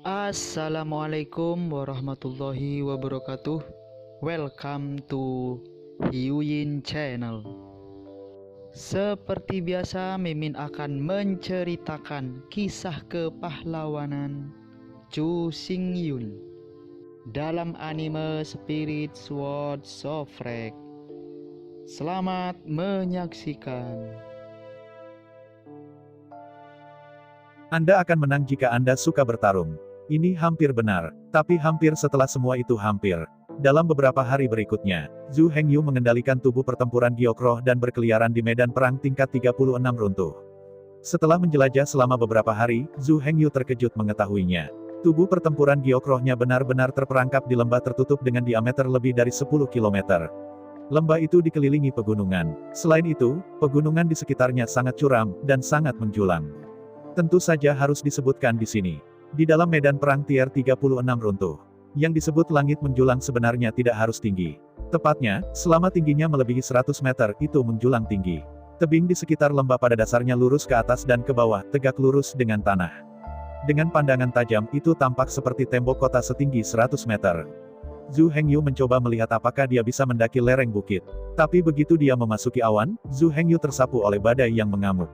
Assalamualaikum warahmatullahi wabarakatuh. Welcome to Hyuyin Channel. Seperti biasa, Mimin akan menceritakan kisah kepahlawanan Chu Xingyun dalam anime Spirit Sword Sofrek. Selamat menyaksikan. Anda akan menang jika Anda suka bertarung. Ini hampir benar, tapi hampir setelah semua itu hampir. Dalam beberapa hari berikutnya, Zhu Hengyu mengendalikan tubuh pertempuran Gyokroh dan berkeliaran di medan perang tingkat 36 runtuh. Setelah menjelajah selama beberapa hari, Zhu Hengyu terkejut mengetahuinya. Tubuh pertempuran Gyokrohnya benar-benar terperangkap di lembah tertutup dengan diameter lebih dari 10 km. Lembah itu dikelilingi pegunungan. Selain itu, pegunungan di sekitarnya sangat curam dan sangat menjulang. Tentu saja harus disebutkan di sini. Di dalam medan perang tier 36 runtuh. Yang disebut langit menjulang sebenarnya tidak harus tinggi. Tepatnya, selama tingginya melebihi 100 meter, itu menjulang tinggi. Tebing di sekitar lembah pada dasarnya lurus ke atas dan ke bawah, tegak lurus dengan tanah. Dengan pandangan tajam, itu tampak seperti tembok kota setinggi 100 meter. Zhu Hengyu mencoba melihat apakah dia bisa mendaki lereng bukit. Tapi begitu dia memasuki awan, Zhu Hengyu tersapu oleh badai yang mengamuk.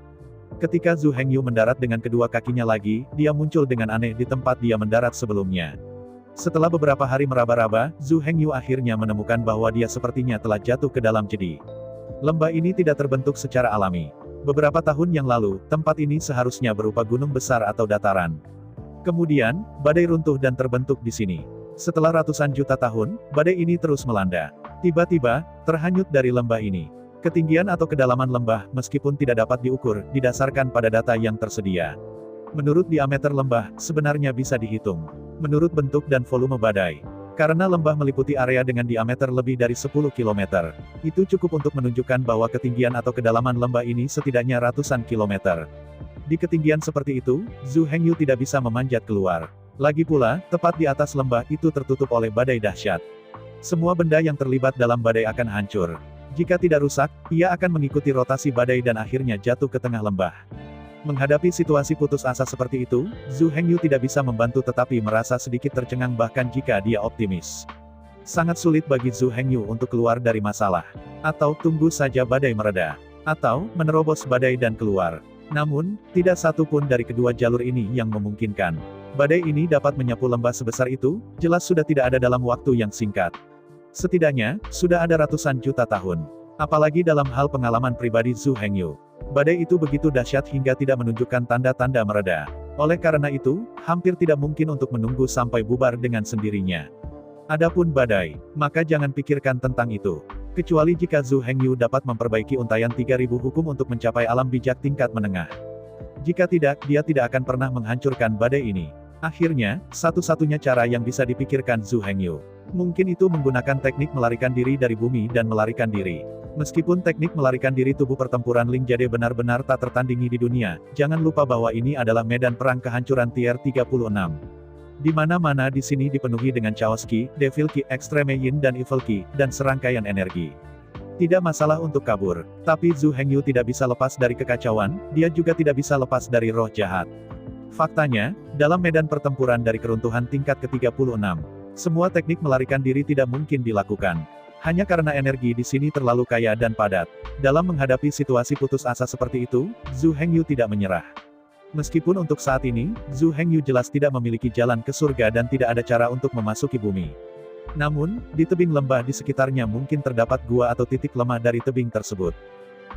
Ketika Zhu Hengyu mendarat dengan kedua kakinya lagi, dia muncul dengan aneh di tempat dia mendarat sebelumnya. Setelah beberapa hari meraba-raba, Zhu Hengyu akhirnya menemukan bahwa dia sepertinya telah jatuh ke dalam jedi. Lembah ini tidak terbentuk secara alami. Beberapa tahun yang lalu, tempat ini seharusnya berupa gunung besar atau dataran. Kemudian, badai runtuh dan terbentuk di sini. Setelah ratusan juta tahun, badai ini terus melanda. Tiba-tiba, terhanyut dari lembah ini. Ketinggian atau kedalaman lembah, meskipun tidak dapat diukur, didasarkan pada data yang tersedia. Menurut diameter lembah, sebenarnya bisa dihitung. Menurut bentuk dan volume badai. Karena lembah meliputi area dengan diameter lebih dari 10 km. Itu cukup untuk menunjukkan bahwa ketinggian atau kedalaman lembah ini setidaknya ratusan kilometer. Di ketinggian seperti itu, Zhu Hengyu tidak bisa memanjat keluar. Lagi pula, tepat di atas lembah itu tertutup oleh badai dahsyat. Semua benda yang terlibat dalam badai akan hancur. Jika tidak rusak, ia akan mengikuti rotasi badai dan akhirnya jatuh ke tengah lembah. Menghadapi situasi putus asa seperti itu, Zhu Hengyu tidak bisa membantu tetapi merasa sedikit tercengang bahkan jika dia optimis. Sangat sulit bagi Zhu Hengyu untuk keluar dari masalah. Atau tunggu saja badai mereda. Atau menerobos badai dan keluar. Namun, tidak satu pun dari kedua jalur ini yang memungkinkan. Badai ini dapat menyapu lembah sebesar itu, jelas sudah tidak ada dalam waktu yang singkat. Setidaknya, sudah ada ratusan juta tahun. Apalagi dalam hal pengalaman pribadi Zhu Hengyu. Badai itu begitu dahsyat hingga tidak menunjukkan tanda-tanda mereda. Oleh karena itu, hampir tidak mungkin untuk menunggu sampai bubar dengan sendirinya. Adapun badai, maka jangan pikirkan tentang itu. Kecuali jika Zhu Hengyu dapat memperbaiki untaian 3000 hukum untuk mencapai alam bijak tingkat menengah. Jika tidak, dia tidak akan pernah menghancurkan badai ini. Akhirnya, satu-satunya cara yang bisa dipikirkan Zhu Hengyu. Mungkin itu menggunakan teknik melarikan diri dari bumi dan melarikan diri. Meskipun teknik melarikan diri tubuh pertempuran Ling Jade benar-benar tak tertandingi di dunia, jangan lupa bahwa ini adalah medan perang kehancuran tier 36. Di mana-mana di sini dipenuhi dengan Chaos Ki, Devil Ki, Extreme Yin dan Evil Ki, dan serangkaian energi. Tidak masalah untuk kabur, tapi Zhu Hengyu tidak bisa lepas dari kekacauan, dia juga tidak bisa lepas dari roh jahat. Faktanya, dalam medan pertempuran dari keruntuhan tingkat ke-36, semua teknik melarikan diri tidak mungkin dilakukan. Hanya karena energi di sini terlalu kaya dan padat. Dalam menghadapi situasi putus asa seperti itu, Zhu Hengyu tidak menyerah. Meskipun untuk saat ini, Zhu Hengyu jelas tidak memiliki jalan ke surga dan tidak ada cara untuk memasuki bumi. Namun, di tebing lembah di sekitarnya mungkin terdapat gua atau titik lemah dari tebing tersebut.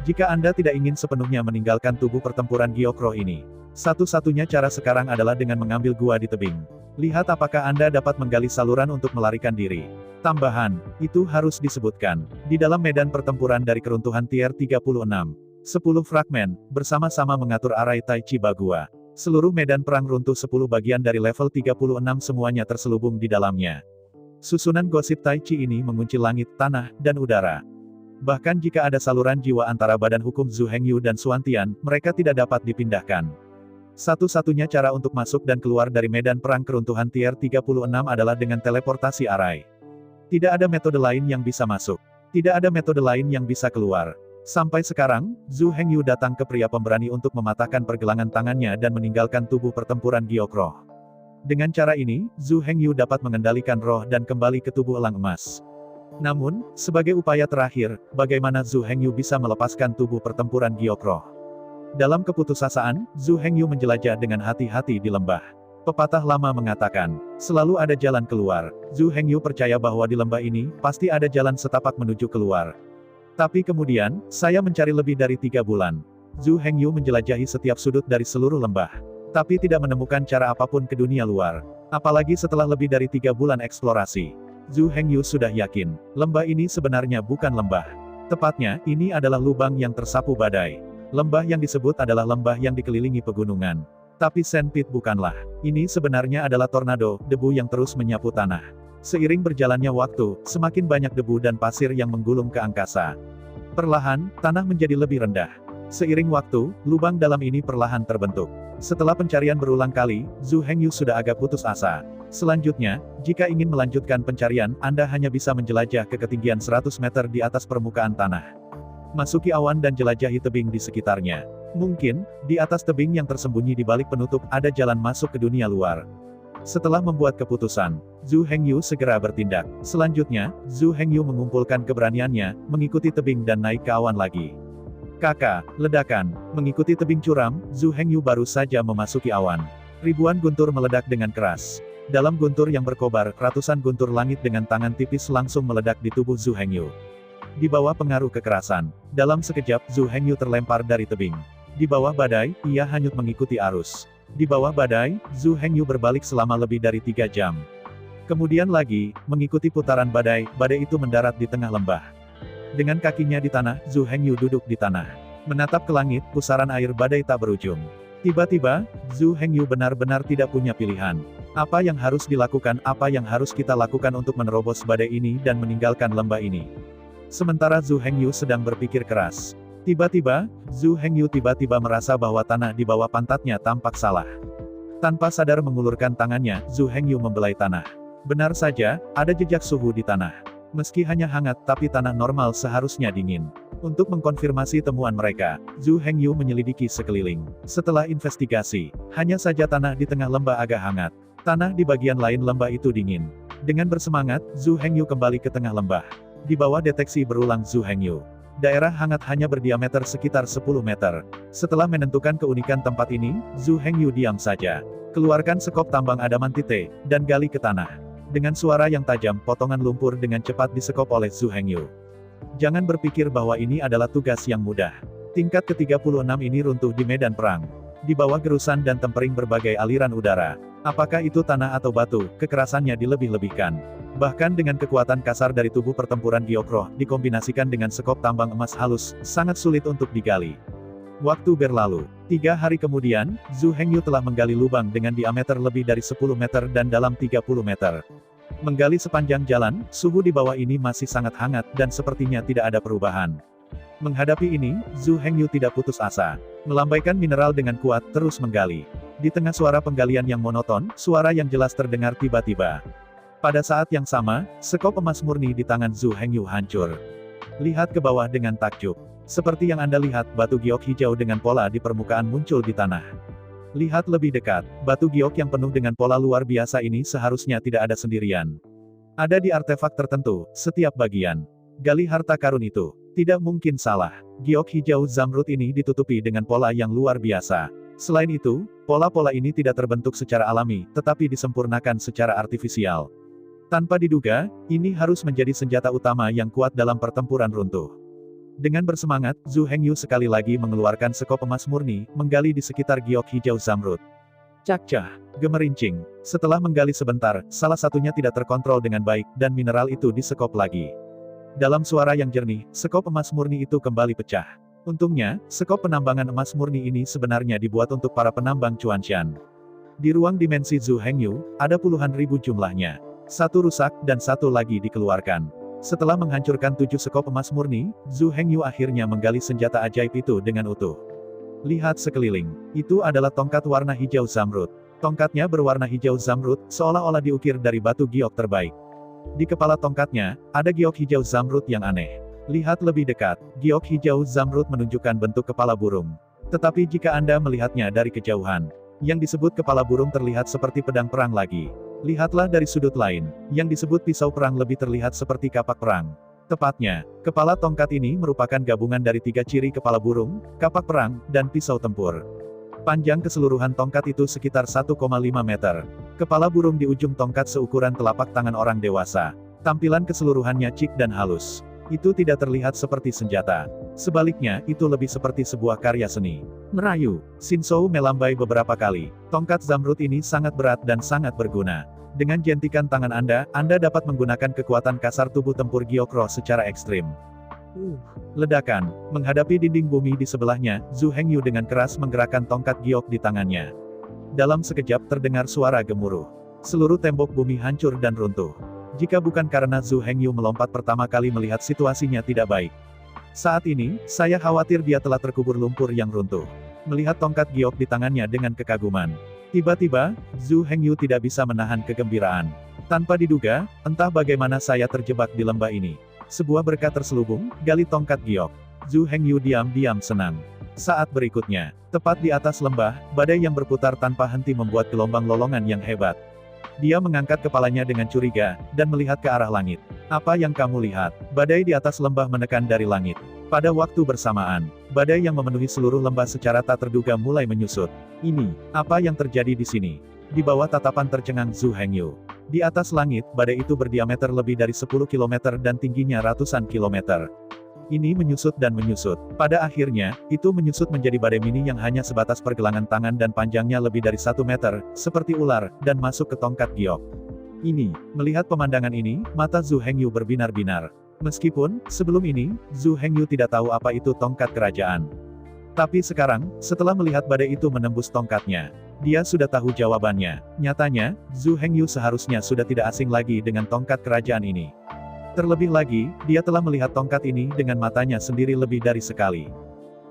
Jika Anda tidak ingin sepenuhnya meninggalkan tubuh pertempuran Gyokroh ini, satu-satunya cara sekarang adalah dengan mengambil gua di tebing. Lihat apakah Anda dapat menggali saluran untuk melarikan diri. Tambahan, itu harus disebutkan. Di dalam medan pertempuran dari keruntuhan tier 36, 10 fragmen, bersama-sama mengatur arai Tai Chi Bagua. Seluruh medan perang runtuh 10 bagian dari level 36 semuanya terselubung di dalamnya. Susunan gosip Tai Chi ini mengunci langit, tanah, dan udara. Bahkan jika ada saluran jiwa antara badan hukum Zhu Hengyu dan Xuantian, mereka tidak dapat dipindahkan. Satu-satunya cara untuk masuk dan keluar dari medan perang keruntuhan tier 36 adalah dengan teleportasi arai. Tidak ada metode lain yang bisa masuk. Tidak ada metode lain yang bisa keluar. Sampai sekarang, Zhu Hengyu datang ke pria pemberani untuk mematahkan pergelangan tangannya dan meninggalkan tubuh pertempuran Gyokroh. Dengan cara ini, Zhu Hengyu dapat mengendalikan roh dan kembali ke tubuh elang emas. Namun, sebagai upaya terakhir, bagaimana Zhu Hengyu bisa melepaskan tubuh pertempuran giok roh? Dalam keputusasaan, Zhu Hengyu menjelajah dengan hati-hati di lembah. Pepatah lama mengatakan, selalu ada jalan keluar. Zhu Hengyu percaya bahwa di lembah ini, pasti ada jalan setapak menuju keluar. Tapi kemudian, saya mencari lebih dari 3 bulan. Zhu Hengyu menjelajahi setiap sudut dari seluruh lembah. Tapi tidak menemukan cara apapun ke dunia luar. Apalagi setelah lebih dari 3 bulan eksplorasi. Zhu Hengyu sudah yakin, lembah ini sebenarnya bukan lembah. Tepatnya, ini adalah lubang yang tersapu badai. Lembah yang disebut adalah lembah yang dikelilingi pegunungan. Tapi sandpit bukanlah. Ini sebenarnya adalah tornado, debu yang terus menyapu tanah. Seiring berjalannya waktu, semakin banyak debu dan pasir yang menggulung ke angkasa. Perlahan, tanah menjadi lebih rendah. Seiring waktu, lubang dalam ini perlahan terbentuk. Setelah pencarian berulang kali, Zhu Hengyu sudah agak putus asa. Selanjutnya, jika ingin melanjutkan pencarian, Anda hanya bisa menjelajah ke ketinggian 100 meter di atas permukaan tanah. Masuki awan dan jelajahi tebing di sekitarnya. Mungkin, di atas tebing yang tersembunyi di balik penutup, ada jalan masuk ke dunia luar. Setelah membuat keputusan, Zhu Hengyu segera bertindak. Selanjutnya, Zhu Hengyu mengumpulkan keberaniannya, mengikuti tebing dan naik ke awan lagi. Kakak, ledakan, mengikuti tebing curam, Zhu Hengyu baru saja memasuki awan. Ribuan guntur meledak dengan keras. Dalam guntur yang berkobar, ratusan guntur langit dengan tangan tipis langsung meledak di tubuh Zhu Hengyu. Di bawah pengaruh kekerasan, dalam sekejap Zhu Hengyu terlempar dari tebing. Di bawah badai, ia hanyut mengikuti arus. Di bawah badai, Zhu Hengyu berbalik selama lebih dari 3 jam. Kemudian lagi, mengikuti putaran badai, badai itu mendarat di tengah lembah. Dengan kakinya di tanah, Zhu Hengyu duduk di tanah. Menatap ke langit, pusaran air badai tak berujung. Tiba-tiba, Zhu Hengyu benar-benar tidak punya pilihan. Apa yang harus dilakukan, apa yang harus kita lakukan untuk menerobos badai ini dan meninggalkan lembah ini? Sementara Zhu Hengyu sedang berpikir keras. Tiba-tiba, Zhu Hengyu tiba-tiba merasa bahwa tanah di bawah pantatnya tampak salah. Tanpa sadar mengulurkan tangannya, Zhu Hengyu membelai tanah. Benar saja, ada jejak suhu di tanah. Meski hanya hangat, tapi tanah normal seharusnya dingin. Untuk mengkonfirmasi temuan mereka, Zhu Hengyu menyelidiki sekeliling. Setelah investigasi, hanya saja tanah di tengah lembah agak hangat. Tanah di bagian lain lembah itu dingin. Dengan bersemangat, Zhu Hengyu kembali ke tengah lembah. Di bawah deteksi berulang Zhu Hengyu. Daerah hangat hanya berdiameter sekitar 10 meter. Setelah menentukan keunikan tempat ini, Zhu Hengyu diam saja. Keluarkan sekop tambang adamantite, dan gali ke tanah. Dengan suara yang tajam, potongan lumpur dengan cepat disekop oleh Zhu Hengyu. Jangan berpikir bahwa ini adalah tugas yang mudah. Tingkat ke-36 ini runtuh di medan perang. Di bawah gerusan dan tempering berbagai aliran udara. Apakah itu tanah atau batu, kekerasannya dilebih-lebihkan. Bahkan dengan kekuatan kasar dari tubuh pertempuran giok roh, dikombinasikan dengan sekop tambang emas halus, sangat sulit untuk digali. Waktu berlalu. 3 hari kemudian, Zhu Hengyu telah menggali lubang dengan diameter lebih dari 10 meter dan dalam 30 meter. Menggali sepanjang jalan, suhu di bawah ini masih sangat hangat dan sepertinya tidak ada perubahan. Menghadapi ini, Zhu Hengyu tidak putus asa. Melambaikan mineral dengan kuat, terus menggali. Di tengah suara penggalian yang monoton, suara yang jelas terdengar tiba-tiba. Pada saat yang sama, sekop emas murni di tangan Zhu Hengyu hancur. Lihat ke bawah dengan takjub. Seperti yang Anda lihat, batu giok hijau dengan pola di permukaan muncul di tanah. Lihat lebih dekat, batu giok yang penuh dengan pola luar biasa ini seharusnya tidak ada sendirian. Ada di artefak tertentu, setiap bagian. Gali harta karun itu. Tidak mungkin salah. Giok hijau zamrud ini ditutupi dengan pola yang luar biasa. Selain itu, pola-pola ini tidak terbentuk secara alami, tetapi disempurnakan secara artifisial. Tanpa diduga, ini harus menjadi senjata utama yang kuat dalam pertempuran runtuh. Dengan bersemangat, Zhu Hengyu sekali lagi mengeluarkan sekop emas murni, menggali di sekitar giok hijau zamrud. Cak-cah, gemerincing. Setelah menggali sebentar, salah satunya tidak terkontrol dengan baik, dan mineral itu disekop lagi. Dalam suara yang jernih, sekop emas murni itu kembali pecah. Untungnya, sekop penambangan emas murni ini sebenarnya dibuat untuk para penambang Chuanshan. Di ruang dimensi Zhu Hengyu, ada puluhan ribu jumlahnya. Satu rusak, dan satu lagi dikeluarkan. Setelah menghancurkan 7 sekop emas murni, Zhu Hengyu akhirnya menggali senjata ajaib itu dengan utuh. Lihat sekeliling. Itu adalah tongkat warna hijau zamrud. Tongkatnya berwarna hijau zamrud, seolah-olah diukir dari batu giok terbaik. Di kepala tongkatnya, ada giok hijau zamrud yang aneh. Lihat lebih dekat, giok hijau zamrud menunjukkan bentuk kepala burung. Tetapi jika Anda melihatnya dari kejauhan, Yang disebut kepala burung terlihat seperti pedang perang lagi. Lihatlah dari sudut lain, yang disebut pisau perang lebih terlihat seperti kapak perang. Tepatnya, kepala tongkat ini merupakan gabungan dari 3 ciri kepala burung, kapak perang, dan pisau tempur. Panjang keseluruhan tongkat itu sekitar 1,5 meter. Kepala burung di ujung tongkat seukuran telapak tangan orang dewasa. Tampilan keseluruhannya cik dan halus. Itu tidak terlihat seperti senjata. Sebaliknya, itu lebih seperti sebuah karya seni. Merayu, Shinzou melambai beberapa kali. Tongkat zamrud ini sangat berat dan sangat berguna. Dengan jentikan tangan Anda dapat menggunakan kekuatan kasar tubuh tempur Gyokro secara ekstrim. Ledakan, menghadapi dinding bumi di sebelahnya, Zhu Hengyu dengan keras menggerakkan tongkat giok di tangannya. Dalam sekejap terdengar suara gemuruh. Seluruh tembok bumi hancur dan runtuh. Jika bukan karena Zhu Hengyu melompat pertama kali melihat situasinya tidak baik. Saat ini, saya khawatir dia telah terkubur lumpur yang runtuh. Melihat tongkat giok di tangannya dengan kekaguman. Tiba-tiba, Zhu Hengyu tidak bisa menahan kegembiraan. Tanpa diduga, entah bagaimana saya terjebak di lembah ini. Sebuah berkah terselubung, gali tongkat giok. Zhu Hengyu diam-diam senang. Saat berikutnya, tepat di atas lembah, badai yang berputar tanpa henti membuat gelombang lolongan yang hebat. Dia mengangkat kepalanya dengan curiga, dan melihat ke arah langit. Apa yang kamu lihat? Badai di atas lembah menekan dari langit. Pada waktu bersamaan, badai yang memenuhi seluruh lembah secara tak terduga mulai menyusut. Ini, apa yang terjadi di sini? Di bawah tatapan tercengang Zhu Hengyu. Di atas langit, badai itu berdiameter lebih dari 10 km dan tingginya ratusan kilometer. Ini menyusut dan menyusut. Pada akhirnya, itu menyusut menjadi badai mini yang hanya sebatas pergelangan tangan dan panjangnya lebih dari 1 meter, seperti ular, dan masuk ke tongkat giok. Melihat pemandangan ini, mata Zhu Hengyu berbinar-binar. Meskipun, sebelum ini, Zhu Hengyu tidak tahu apa itu tongkat kerajaan. Tapi sekarang, setelah melihat badai itu menembus tongkatnya, dia sudah tahu jawabannya. Nyatanya, Zhu Hengyu seharusnya sudah tidak asing lagi dengan tongkat kerajaan ini. Terlebih lagi, dia telah melihat tongkat ini dengan matanya sendiri lebih dari sekali.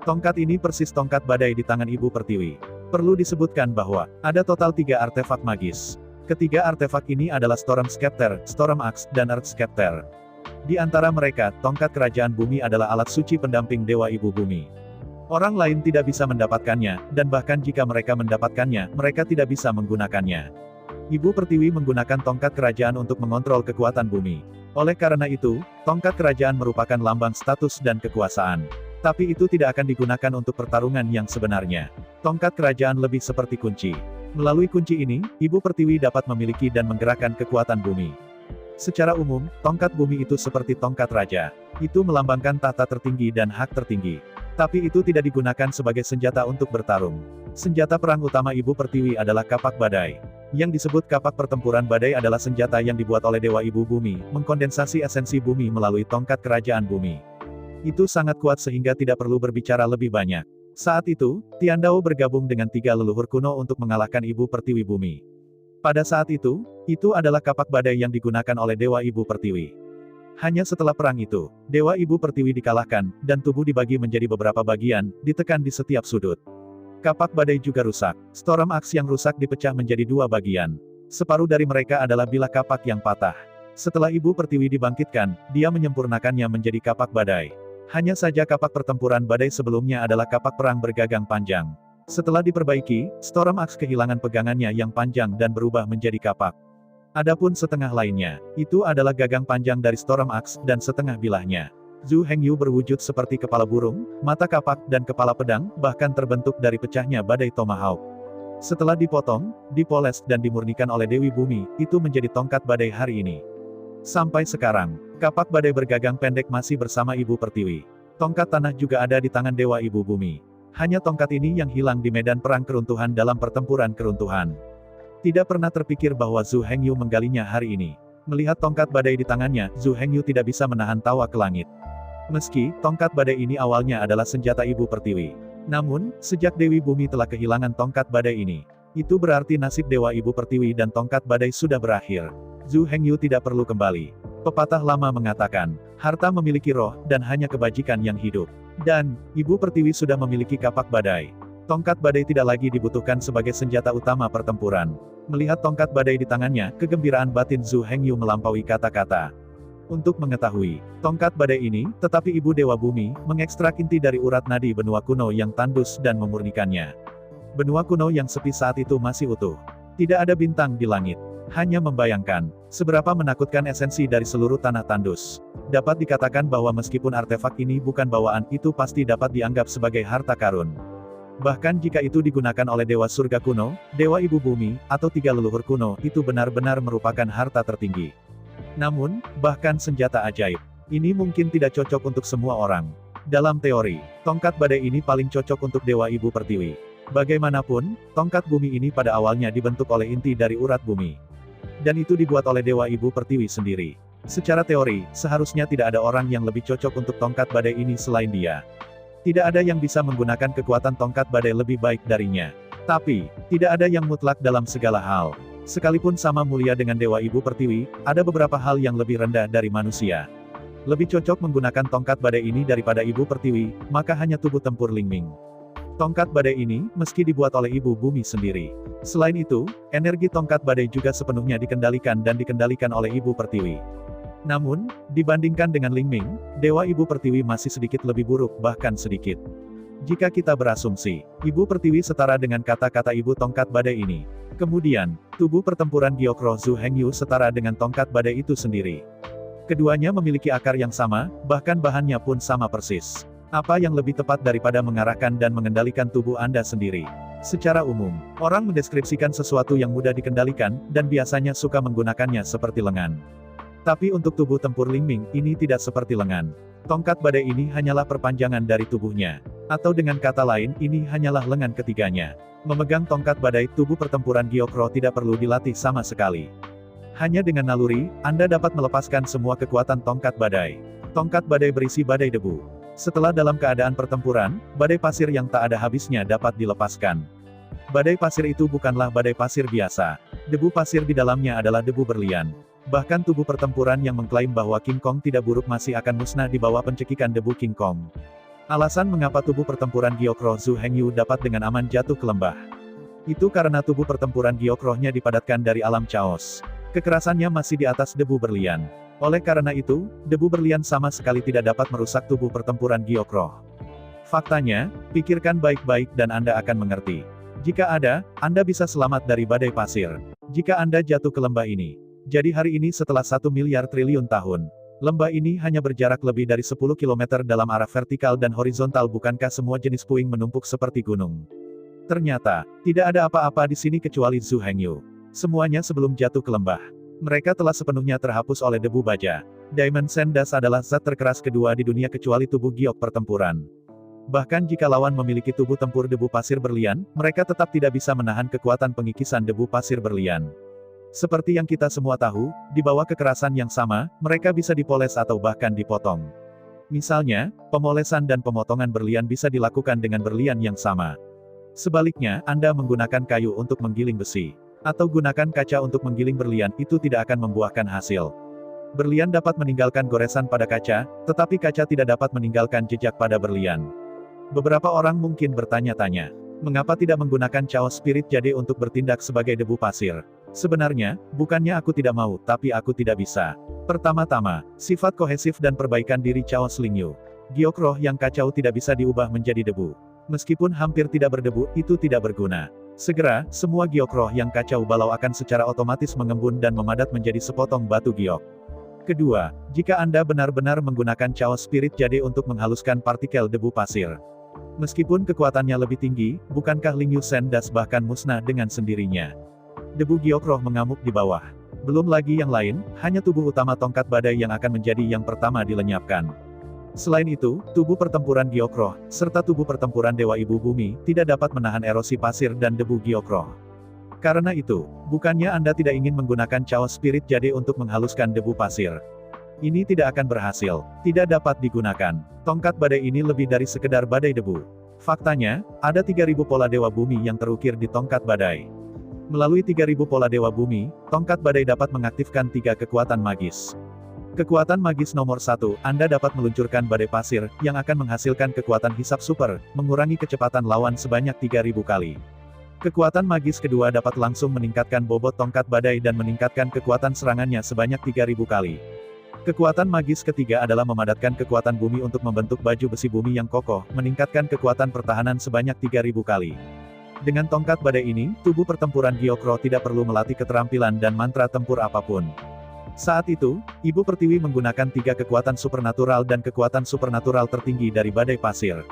Tongkat ini persis tongkat badai di tangan Ibu Pertiwi. Perlu disebutkan bahwa, ada total 3 artefak magis. Ketiga artefak ini adalah Storm Scepter, Storm Axe, dan Earth Scepter. Di antara mereka, tongkat kerajaan bumi adalah alat suci pendamping Dewa Ibu Bumi. Orang lain tidak bisa mendapatkannya, dan bahkan jika mereka mendapatkannya, mereka tidak bisa menggunakannya. Ibu Pertiwi menggunakan tongkat kerajaan untuk mengontrol kekuatan bumi. Oleh karena itu, tongkat kerajaan merupakan lambang status dan kekuasaan. Tapi itu tidak akan digunakan untuk pertarungan yang sebenarnya. Tongkat kerajaan lebih seperti kunci. Melalui kunci ini, Ibu Pertiwi dapat memiliki dan menggerakkan kekuatan bumi. Secara umum, tongkat bumi itu seperti tongkat raja. Itu melambangkan tahta tertinggi dan hak tertinggi. Tapi itu tidak digunakan sebagai senjata untuk bertarung. Senjata perang utama Ibu Pertiwi adalah kapak badai. Yang disebut kapak pertempuran badai adalah senjata yang dibuat oleh Dewa Ibu Bumi, mengkondensasi esensi bumi melalui tongkat kerajaan bumi. Itu sangat kuat sehingga tidak perlu berbicara lebih banyak. Saat itu, Tiandao bergabung dengan 3 leluhur kuno untuk mengalahkan Ibu Pertiwi Bumi. Pada saat itu adalah kapak badai yang digunakan oleh Dewa Ibu Pertiwi. Hanya setelah perang itu, Dewa Ibu Pertiwi dikalahkan, dan tubuh dibagi menjadi beberapa bagian, ditekan di setiap sudut. Kapak badai juga rusak. Storm Axe yang rusak dipecah menjadi 2 bagian. Separuh dari mereka adalah bilah kapak yang patah. Setelah Ibu Pertiwi dibangkitkan, dia menyempurnakannya menjadi kapak badai. Hanya saja kapak pertempuran badai sebelumnya adalah kapak perang bergagang panjang. Setelah diperbaiki, Storm Axe kehilangan pegangannya yang panjang dan berubah menjadi kapak. Adapun setengah lainnya, itu adalah gagang panjang dari Storm Axe dan setengah bilahnya. Zhu Hengyu berwujud seperti kepala burung, mata kapak, dan kepala pedang, bahkan terbentuk dari pecahnya badai Tomahawk. Setelah dipotong, dipoles dan dimurnikan oleh Dewi Bumi, itu menjadi tongkat badai hari ini. Sampai sekarang, kapak badai bergagang pendek masih bersama Ibu Pertiwi. Tongkat tanah juga ada di tangan Dewa Ibu Bumi. Hanya tongkat ini yang hilang di medan perang keruntuhan dalam pertempuran keruntuhan. Tidak pernah terpikir bahwa Zhu Hengyu menggalinya hari ini. Melihat tongkat badai di tangannya, Zhu Hengyu tidak bisa menahan tawa ke langit. Meski, tongkat badai ini awalnya adalah senjata Ibu Pertiwi. Namun, sejak Dewi Bumi telah kehilangan tongkat badai ini, itu berarti nasib Dewa Ibu Pertiwi dan tongkat badai sudah berakhir. Zhu Hengyu tidak perlu kembali. Pepatah lama mengatakan, harta memiliki roh, dan hanya kebajikan yang hidup. Dan, Ibu Pertiwi sudah memiliki kapak badai. Tongkat badai tidak lagi dibutuhkan sebagai senjata utama pertempuran. Melihat tongkat badai di tangannya, kegembiraan batin Zhu Hengyu melampaui kata-kata. Untuk mengetahui tongkat badai ini, tetapi Ibu Dewa Bumi mengekstrak inti dari urat nadi benua kuno yang tandus dan memurnikannya. Benua kuno yang sepi saat itu masih utuh. Tidak ada bintang di langit. Hanya membayangkan, seberapa menakutkan esensi dari seluruh tanah tandus. Dapat dikatakan bahwa meskipun artefak ini bukan bawaan, itu pasti dapat dianggap sebagai harta karun. Bahkan jika itu digunakan oleh Dewa Surga kuno, Dewa Ibu Bumi, atau tiga leluhur kuno, itu benar-benar merupakan harta tertinggi. Namun, bahkan senjata ajaib ini mungkin tidak cocok untuk semua orang. Dalam teori, tongkat badai ini paling cocok untuk Dewa Ibu Pertiwi. Bagaimanapun, tongkat bumi ini pada awalnya dibentuk oleh inti dari urat bumi. Dan itu dibuat oleh Dewa Ibu Pertiwi sendiri. Secara teori, seharusnya tidak ada orang yang lebih cocok untuk tongkat badai ini selain dia. Tidak ada yang bisa menggunakan kekuatan tongkat badai lebih baik darinya. Tapi, tidak ada yang mutlak dalam segala hal. Sekalipun sama mulia dengan Dewa Ibu Pertiwi, ada beberapa hal yang lebih rendah dari manusia. Lebih cocok menggunakan tongkat badai ini daripada Ibu Pertiwi, maka hanya tubuh tempur Lingming. Tongkat badai ini, meski dibuat oleh Ibu Bumi sendiri. Selain itu, energi tongkat badai juga sepenuhnya dikendalikan oleh Ibu Pertiwi. Namun, dibandingkan dengan Lingming, Dewa Ibu Pertiwi masih sedikit lebih buruk, bahkan sedikit. Jika kita berasumsi, Ibu Pertiwi setara dengan kata-kata Ibu tongkat badai ini. Kemudian, tubuh pertempuran Gyokroh Zhu Hengyu setara dengan tongkat badai itu sendiri. Keduanya memiliki akar yang sama, bahkan bahannya pun sama persis. Apa yang lebih tepat daripada mengarahkan dan mengendalikan tubuh Anda sendiri? Secara umum, orang mendeskripsikan sesuatu yang mudah dikendalikan, dan biasanya suka menggunakannya seperti lengan. Tapi untuk tubuh tempur Lingming, ini tidak seperti lengan. Tongkat badai ini hanyalah perpanjangan dari tubuhnya. Atau dengan kata lain, ini hanyalah lengan ketiganya. Memegang tongkat badai, tubuh pertempuran Gyokroh tidak perlu dilatih sama sekali. Hanya dengan naluri, Anda dapat melepaskan semua kekuatan tongkat badai. Tongkat badai berisi badai debu. Setelah dalam keadaan pertempuran, badai pasir yang tak ada habisnya dapat dilepaskan. Badai pasir itu bukanlah badai pasir biasa. Debu pasir di dalamnya adalah debu berlian. Bahkan tubuh pertempuran yang mengklaim bahwa King Kong tidak buruk masih akan musnah di bawah pencekikan debu King Kong. Alasan mengapa tubuh pertempuran Gyokroh Zhu Hengyu dapat dengan aman jatuh ke lembah. Itu karena tubuh pertempuran Gyokrohnya dipadatkan dari alam chaos. Kekerasannya masih di atas debu berlian. Oleh karena itu, debu berlian sama sekali tidak dapat merusak tubuh pertempuran Gyokroh. Faktanya, pikirkan baik-baik dan Anda akan mengerti. Jika ada, Anda bisa selamat dari badai pasir. Jika Anda jatuh ke lembah ini. Jadi hari ini setelah 1 miliar triliun tahun. Lembah ini hanya berjarak lebih dari 10 km dalam arah vertikal dan horizontal. Bukankah semua jenis puing menumpuk seperti gunung? Ternyata, tidak ada apa-apa di sini kecuali Zhu Hengyu. Semuanya sebelum jatuh ke lembah. Mereka telah sepenuhnya terhapus oleh debu baja. Diamond Sand Dust adalah zat terkeras kedua di dunia kecuali tubuh giok pertempuran. Bahkan jika lawan memiliki tubuh tempur debu pasir berlian, mereka tetap tidak bisa menahan kekuatan pengikisan debu pasir berlian. Seperti yang kita semua tahu, di bawah kekerasan yang sama, mereka bisa dipoles atau bahkan dipotong. Misalnya, pemolesan dan pemotongan berlian bisa dilakukan dengan berlian yang sama. Sebaliknya, Anda menggunakan kayu untuk menggiling besi. Atau gunakan kaca untuk menggiling berlian, itu tidak akan membuahkan hasil. Berlian dapat meninggalkan goresan pada kaca, tetapi kaca tidak dapat meninggalkan jejak pada berlian. Beberapa orang mungkin bertanya-tanya, mengapa tidak menggunakan Chaos Spirit Jade untuk bertindak sebagai debu pasir? Sebenarnya, bukannya aku tidak mau, tapi aku tidak bisa. Pertama-tama, sifat kohesif dan perbaikan diri Chaos Lingyu. Gyokroh yang kacau tidak bisa diubah menjadi debu. Meskipun hampir tidak berdebu, itu tidak berguna. Segera, semua Gyokroh yang kacau balau akan secara otomatis mengembun dan memadat menjadi sepotong batu giok. Kedua, jika Anda benar-benar menggunakan Chaos Spirit Jade untuk menghaluskan partikel debu pasir. Meskipun kekuatannya lebih tinggi, bukankah Lingyu Sand Dust bahkan musnah dengan sendirinya? Debu Gyokroh mengamuk di bawah. Belum lagi yang lain, hanya tubuh utama tongkat badai yang akan menjadi yang pertama dilenyapkan. Selain itu, tubuh pertempuran Gyokroh, serta tubuh pertempuran Dewa Ibu Bumi, tidak dapat menahan erosi pasir dan debu Gyokroh. Karena itu, bukannya Anda tidak ingin menggunakan Chaos Spirit Jade untuk menghaluskan debu pasir. Ini tidak akan berhasil, tidak dapat digunakan. Tongkat badai ini lebih dari sekedar badai debu. Faktanya, ada 3000 pola Dewa Bumi yang terukir di tongkat badai. Melalui 3000 pola Dewa Bumi, tongkat badai dapat mengaktifkan 3 kekuatan magis. Kekuatan magis nomor 1, Anda dapat meluncurkan badai pasir, yang akan menghasilkan kekuatan hisap super, mengurangi kecepatan lawan sebanyak 3000 kali. Kekuatan magis kedua dapat langsung meningkatkan bobot tongkat badai dan meningkatkan kekuatan serangannya sebanyak 3000 kali. Kekuatan magis ketiga adalah memadatkan kekuatan bumi untuk membentuk baju besi bumi yang kokoh, meningkatkan kekuatan pertahanan sebanyak 3000 kali. Dengan tongkat badai ini, tubuh pertempuran Gyokro tidak perlu melatih keterampilan dan mantra tempur apapun. Saat itu, Ibu Pertiwi menggunakan 3 kekuatan supernatural dan kekuatan supernatural tertinggi dari badai pasir.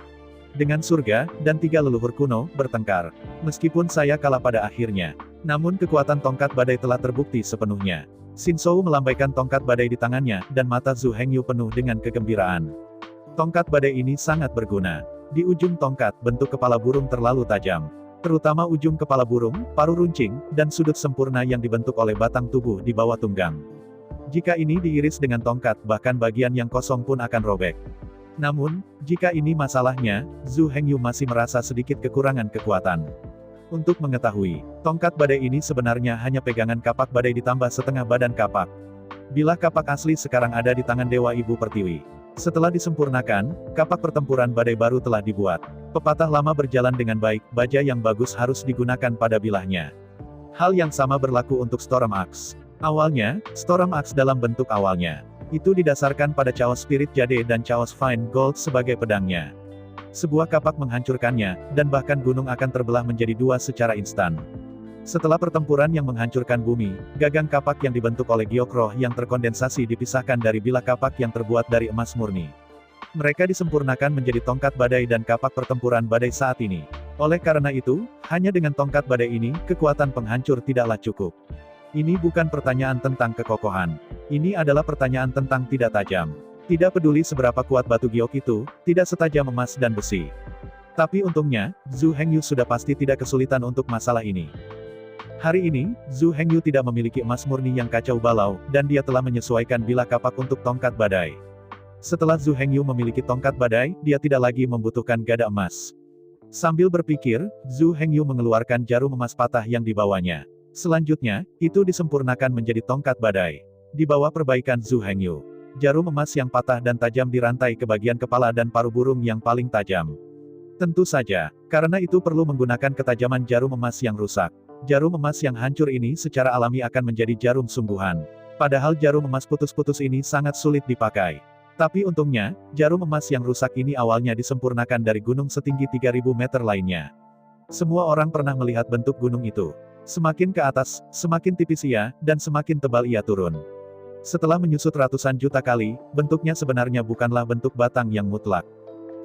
Dengan surga, dan 3 leluhur kuno, bertengkar. Meskipun saya kalah pada akhirnya. Namun kekuatan tongkat badai telah terbukti sepenuhnya. Shinzou melambaikan tongkat badai di tangannya, dan mata Zhu Hengyu penuh dengan kegembiraan. Tongkat badai ini sangat berguna. Di ujung tongkat, bentuk kepala burung terlalu tajam. Terutama ujung kepala burung, paruh runcing, dan sudut sempurna yang dibentuk oleh batang tubuh di bawah tunggang. Jika ini diiris dengan tongkat, bahkan bagian yang kosong pun akan robek. Namun, jika ini masalahnya, Zhu Hengyu masih merasa sedikit kekurangan kekuatan. Untuk mengetahui, tongkat badai ini sebenarnya hanya pegangan kapak badai ditambah setengah badan kapak. Bilah kapak asli sekarang ada di tangan Dewa Ibu Pertiwi. Setelah disempurnakan, kapak pertempuran badai baru telah dibuat. Pepatah lama berjalan dengan baik, baja yang bagus harus digunakan pada bilahnya. Hal yang sama berlaku untuk Storm Axe. Awalnya, Storm Axe dalam bentuk awalnya. Itu didasarkan pada Chaos Spirit Jade dan Chaos Fine Gold sebagai pedangnya. Sebuah kapak menghancurkannya, dan bahkan gunung akan terbelah menjadi 2 secara instan. Setelah pertempuran yang menghancurkan bumi, gagang kapak yang dibentuk oleh Gyokro yang terkondensasi dipisahkan dari bilah kapak yang terbuat dari emas murni. Mereka disempurnakan menjadi tongkat badai dan kapak pertempuran badai saat ini. Oleh karena itu, hanya dengan tongkat badai ini, kekuatan penghancur tidaklah cukup. Ini bukan pertanyaan tentang kekokohan. Ini adalah pertanyaan tentang tidak tajam. Tidak peduli seberapa kuat batu giok itu, tidak setajam emas dan besi. Tapi untungnya, Zhu Hengyu sudah pasti tidak kesulitan untuk masalah ini. Hari ini, Zhu Hengyu tidak memiliki emas murni yang kacau balau, dan dia telah menyesuaikan bilah kapak untuk tongkat badai. Setelah Zhu Hengyu memiliki tongkat badai, dia tidak lagi membutuhkan gada emas. Sambil berpikir, Zhu Hengyu mengeluarkan jarum emas patah yang dibawanya. Selanjutnya, itu disempurnakan menjadi tongkat badai. Di bawah perbaikan Zhu Hengyu, jarum emas yang patah dan tajam dirantai ke bagian kepala dan paruh burung yang paling tajam. Tentu saja, karena itu perlu menggunakan ketajaman jarum emas yang rusak. Jarum emas yang hancur ini secara alami akan menjadi jarum sungguhan. Padahal jarum emas putus-putus ini sangat sulit dipakai. Tapi untungnya, jarum emas yang rusak ini awalnya disempurnakan dari gunung setinggi 3000 meter lainnya. Semua orang pernah melihat bentuk gunung itu. Semakin ke atas, semakin tipis ia, dan semakin tebal ia turun. Setelah menyusut ratusan juta kali, bentuknya sebenarnya bukanlah bentuk batang yang mutlak.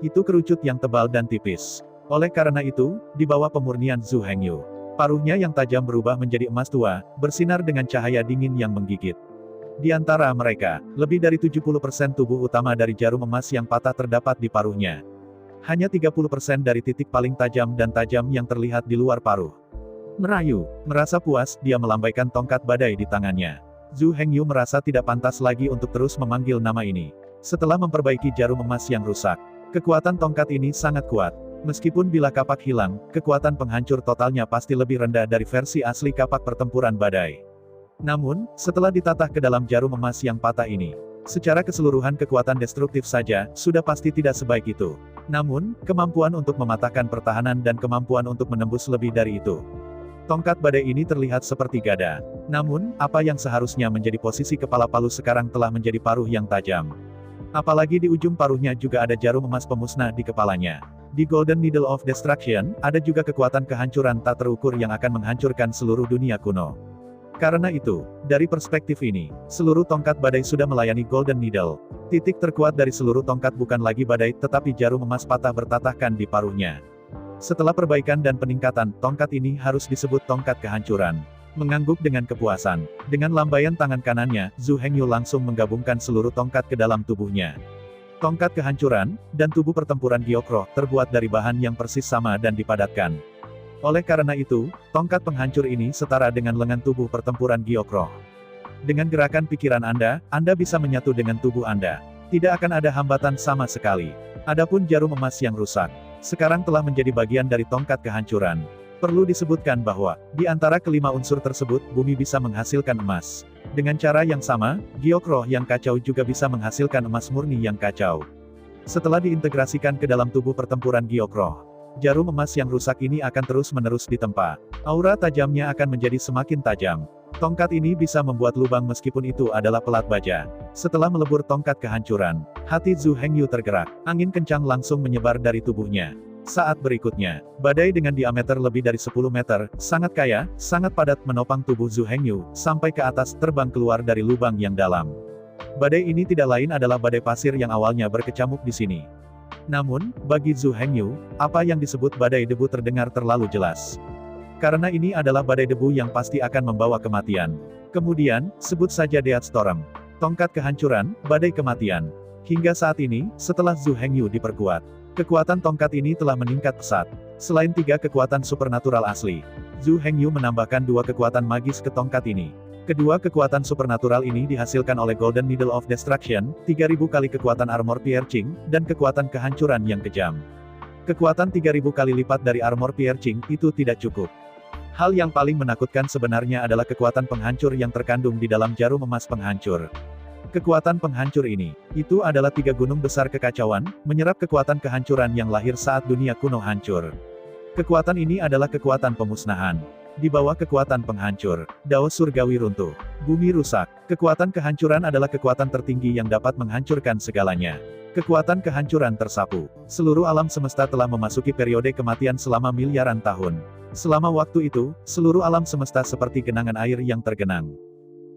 Itu kerucut yang tebal dan tipis. Oleh karena itu, di bawah pemurnian Zhu Hengyu, paruhnya yang tajam berubah menjadi emas tua, bersinar dengan cahaya dingin yang menggigit. Di antara mereka, lebih dari 70% tubuh utama dari jarum emas yang patah terdapat di paruhnya. Hanya 30% dari titik paling tajam dan tajam yang terlihat di luar paruh. Merayu, merasa puas, dia melambaikan tongkat badai di tangannya. Zhu Hengyu merasa tidak pantas lagi untuk terus memanggil nama ini. Setelah memperbaiki jarum emas yang rusak, kekuatan tongkat ini sangat kuat. Meskipun bilah kapak hilang, kekuatan penghancur totalnya pasti lebih rendah dari versi asli kapak pertempuran badai. Namun, setelah ditatah ke dalam jarum emas yang patah ini, secara keseluruhan kekuatan destruktif saja, sudah pasti tidak sebaik itu. Namun, kemampuan untuk mematahkan pertahanan dan kemampuan untuk menembus lebih dari itu. Tongkat badai ini terlihat seperti gada. Namun, apa yang seharusnya menjadi posisi kepala palu sekarang telah menjadi paruh yang tajam. Apalagi di ujung paruhnya juga ada jarum emas pemusnah di kepalanya. Di Golden Needle of Destruction, ada juga kekuatan kehancuran tak terukur yang akan menghancurkan seluruh dunia kuno. Karena itu, dari perspektif ini, seluruh tongkat badai sudah melayani Golden Needle. Titik terkuat dari seluruh tongkat bukan lagi badai, tetapi jarum emas patah bertatahkan di paruhnya. Setelah perbaikan dan peningkatan, tongkat ini harus disebut tongkat kehancuran. Mengangguk dengan kepuasan, dengan lambaian tangan kanannya, Zhu Hengyu langsung menggabungkan seluruh tongkat ke dalam tubuhnya. Tongkat kehancuran, dan tubuh pertempuran Gyokro, terbuat dari bahan yang persis sama dan dipadatkan. Oleh karena itu, tongkat penghancur ini setara dengan lengan tubuh pertempuran Gyokro. Dengan gerakan pikiran Anda bisa menyatu dengan tubuh Anda. Tidak akan ada hambatan sama sekali. Adapun jarum emas yang rusak, sekarang telah menjadi bagian dari tongkat kehancuran. Perlu disebutkan bahwa, di antara kelima unsur tersebut, bumi bisa menghasilkan emas. Dengan cara yang sama, Gyokro yang kacau juga bisa menghasilkan emas murni yang kacau. Setelah diintegrasikan ke dalam tubuh pertempuran Gyokro, jarum emas yang rusak ini akan terus-menerus ditempa. Aura tajamnya akan menjadi semakin tajam. Tongkat ini bisa membuat lubang meskipun itu adalah pelat baja. Setelah melebur tongkat kehancuran, hati Zhu Hengyu tergerak. Angin kencang langsung menyebar dari tubuhnya. Saat berikutnya, badai dengan diameter lebih dari 10 meter, sangat kaya, sangat padat menopang tubuh Zhu Hengyu, sampai ke atas terbang keluar dari lubang yang dalam. Badai ini tidak lain adalah badai pasir yang awalnya berkecamuk di sini. Namun, bagi Zhu Hengyu, apa yang disebut badai debu terdengar terlalu jelas. Karena ini adalah badai debu yang pasti akan membawa kematian. Kemudian, sebut saja Death Storm. Tongkat kehancuran, badai kematian. Hingga saat ini, setelah Zhu Hengyu diperkuat, kekuatan tongkat ini telah meningkat pesat. Selain 3 kekuatan supernatural asli, Zhu Hengyu menambahkan 2 kekuatan magis ke tongkat ini. Kedua kekuatan supernatural ini dihasilkan oleh Golden Needle of Destruction, 3000 kali kekuatan armor piercing, dan kekuatan kehancuran yang kejam. Kekuatan 3000 kali lipat dari armor piercing itu tidak cukup. Hal yang paling menakutkan sebenarnya adalah kekuatan penghancur yang terkandung di dalam jarum emas penghancur. Kekuatan penghancur ini, itu adalah 3 gunung besar kekacauan, menyerap kekuatan kehancuran yang lahir saat dunia kuno hancur. Kekuatan ini adalah kekuatan pemusnahan. Di bawah kekuatan penghancur, Dao surgawi runtuh, bumi rusak. Kekuatan kehancuran adalah kekuatan tertinggi yang dapat menghancurkan segalanya. Kekuatan kehancuran tersapu. Seluruh alam semesta telah memasuki periode kematian selama miliaran tahun. Selama waktu itu, seluruh alam semesta seperti genangan air yang tergenang.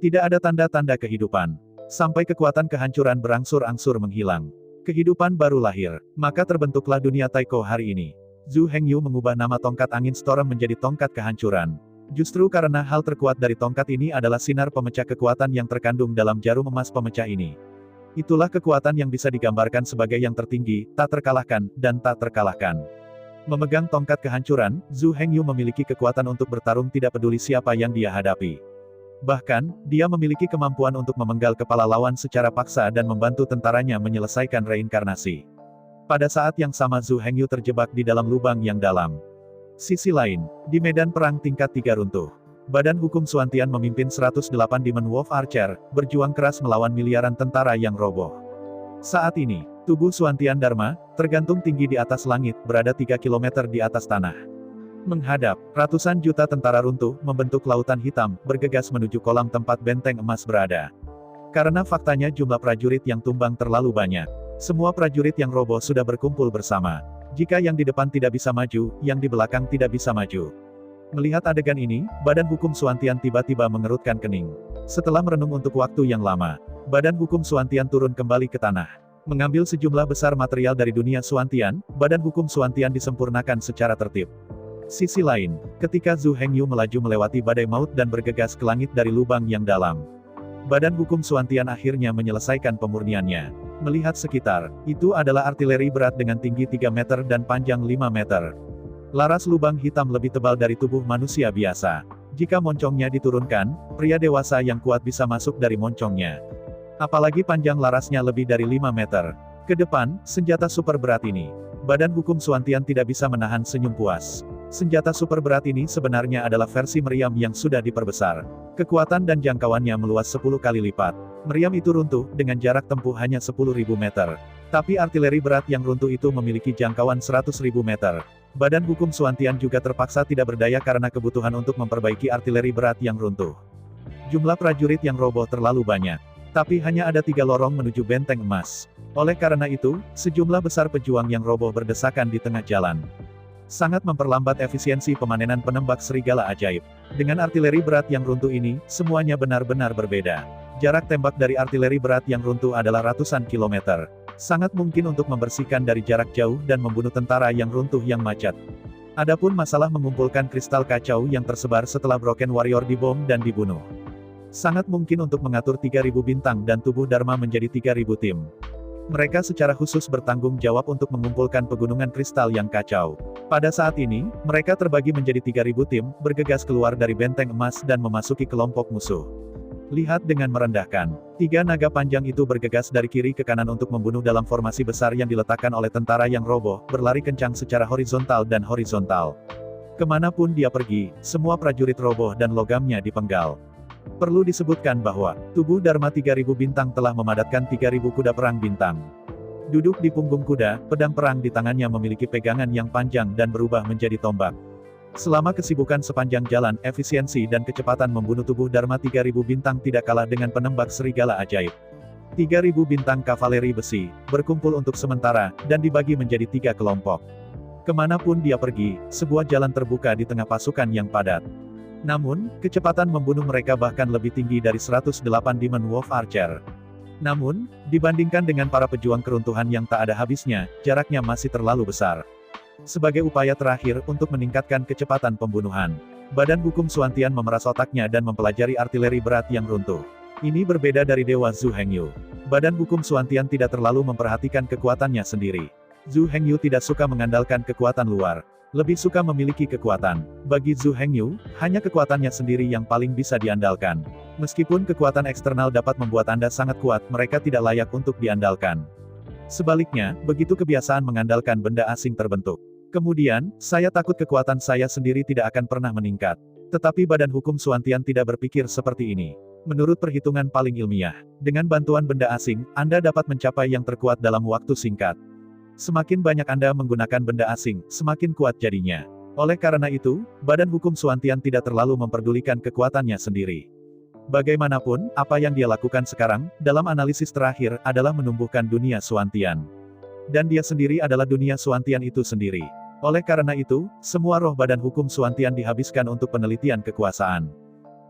Tidak ada tanda-tanda kehidupan. Sampai kekuatan kehancuran berangsur-angsur menghilang. Kehidupan baru lahir, maka terbentuklah dunia Taiko hari ini. Zhu Hengyu mengubah nama tongkat angin Storm menjadi tongkat kehancuran. Justru karena hal terkuat dari tongkat ini adalah sinar pemecah kekuatan yang terkandung dalam jarum emas pemecah ini. Itulah kekuatan yang bisa digambarkan sebagai yang tertinggi, tak terkalahkan, dan tak terkalahkan. Memegang tongkat kehancuran, Zhu Hengyu memiliki kekuatan untuk bertarung tidak peduli siapa yang dia hadapi. Bahkan, dia memiliki kemampuan untuk memenggal kepala lawan secara paksa dan membantu tentaranya menyelesaikan reinkarnasi. Pada saat yang sama Zhu Hengyu terjebak di dalam lubang yang dalam. Sisi lain, di medan perang tingkat 3 runtuh. Badan Hukum Suantian memimpin 108 Demon Wolf Archer, berjuang keras melawan miliaran tentara yang roboh. Saat ini, tubuh Suantian Dharma, tergantung tinggi di atas langit, berada 3 km di atas tanah. Menghadap, ratusan juta tentara runtuh, membentuk lautan hitam, bergegas menuju kolam tempat benteng emas berada. Karena faktanya jumlah prajurit yang tumbang terlalu banyak. Semua prajurit yang roboh sudah berkumpul bersama. Jika yang di depan tidak bisa maju, yang di belakang tidak bisa maju. Melihat adegan ini, Badan Hukum Suantian tiba-tiba mengerutkan kening. Setelah merenung untuk waktu yang lama, Badan Hukum Suantian turun kembali ke tanah. Mengambil sejumlah besar material dari dunia Suantian, Badan Hukum Suantian disempurnakan secara tertib. Sisi lain, ketika Zhu Hengyu melaju melewati badai maut dan bergegas ke langit dari lubang yang dalam, Badan Hukum Suantian akhirnya menyelesaikan pemurniannya. Melihat sekitar, itu adalah artileri berat dengan tinggi 3 meter dan panjang 5 meter. Laras lubang hitam lebih tebal dari tubuh manusia biasa. Jika moncongnya diturunkan, pria dewasa yang kuat bisa masuk dari moncongnya. Apalagi panjang larasnya lebih dari 5 meter. Ke depan, senjata super berat ini. Badan Hukum Suantian tidak bisa menahan senyum puas. Senjata super berat ini sebenarnya adalah versi meriam yang sudah diperbesar. Kekuatan dan jangkauannya meluas 10 kali lipat. Meriam itu runtuh, dengan jarak tempuh hanya 10.000 meter. Tapi artileri berat yang runtuh itu memiliki jangkauan 100.000 meter. Badan Hukum Suantian juga terpaksa tidak berdaya karena kebutuhan untuk memperbaiki artileri berat yang runtuh. Jumlah prajurit yang roboh terlalu banyak. Tapi hanya ada 3 lorong menuju benteng emas. Oleh karena itu, sejumlah besar pejuang yang roboh berdesakan di tengah jalan. Sangat memperlambat efisiensi pemanenan penembak serigala ajaib. Dengan artileri berat yang runtuh ini, semuanya benar-benar berbeda. Jarak tembak dari artileri berat yang runtuh adalah ratusan kilometer. Sangat mungkin untuk membersihkan dari jarak jauh dan membunuh tentara yang runtuh yang macet. Adapun masalah mengumpulkan kristal kacau yang tersebar setelah Broken Warrior dibom dan dibunuh. Sangat mungkin untuk mengatur 3000 bintang dan tubuh Dharma menjadi 3000 tim. Mereka secara khusus bertanggung jawab untuk mengumpulkan pegunungan kristal yang kacau. Pada saat ini, mereka terbagi menjadi 3000 tim, bergegas keluar dari benteng emas dan memasuki kelompok musuh. Lihat dengan merendahkan. 3 naga panjang itu bergegas dari kiri ke kanan untuk membunuh dalam formasi besar yang diletakkan oleh tentara yang roboh, berlari kencang secara horizontal dan horizontal. Kemanapun dia pergi, semua prajurit roboh dan logamnya dipenggal. Perlu disebutkan bahwa, tubuh Dharma 3000 bintang telah memadatkan 3000 kuda perang bintang. Duduk di punggung kuda, pedang perang di tangannya memiliki pegangan yang panjang dan berubah menjadi tombak. Selama kesibukan sepanjang jalan, efisiensi dan kecepatan membunuh tubuh Dharma 3000 bintang tidak kalah dengan penembak serigala ajaib. 3000 bintang kavaleri besi, berkumpul untuk sementara, dan dibagi menjadi 3 kelompok. Kemanapun dia pergi, sebuah jalan terbuka di tengah pasukan yang padat. Namun, kecepatan membunuh mereka bahkan lebih tinggi dari 108 Demon Wolf Archer. Namun, dibandingkan dengan para pejuang keruntuhan yang tak ada habisnya, jaraknya masih terlalu besar. Sebagai upaya terakhir untuk meningkatkan kecepatan pembunuhan, Badan Hukum Suantian memeras otaknya dan mempelajari artileri berat yang runtuh. Ini berbeda dari Dewa Zhu Hengyu. Badan Hukum Suantian tidak terlalu memperhatikan kekuatannya sendiri. Zhu Hengyu tidak suka mengandalkan kekuatan luar, lebih suka memiliki kekuatan. Bagi Zhu Hengyu, hanya kekuatannya sendiri yang paling bisa diandalkan. Meskipun kekuatan eksternal dapat membuat Anda sangat kuat, mereka tidak layak untuk diandalkan. Sebaliknya, begitu kebiasaan mengandalkan benda asing terbentuk. Kemudian, saya takut kekuatan saya sendiri tidak akan pernah meningkat. Tetapi Badan Hukum Suantian tidak berpikir seperti ini. Menurut perhitungan paling ilmiah, dengan bantuan benda asing, Anda dapat mencapai yang terkuat dalam waktu singkat. Semakin banyak Anda menggunakan benda asing, semakin kuat jadinya. Oleh karena itu, Badan Hukum Suantian tidak terlalu memperdulikan kekuatannya sendiri. Bagaimanapun, apa yang dia lakukan sekarang, dalam analisis terakhir, adalah menumbuhkan dunia Suantian. Dan dia sendiri adalah dunia Suantian itu sendiri. Oleh karena itu, semua roh Badan Hukum Suantian dihabiskan untuk penelitian kekuasaan.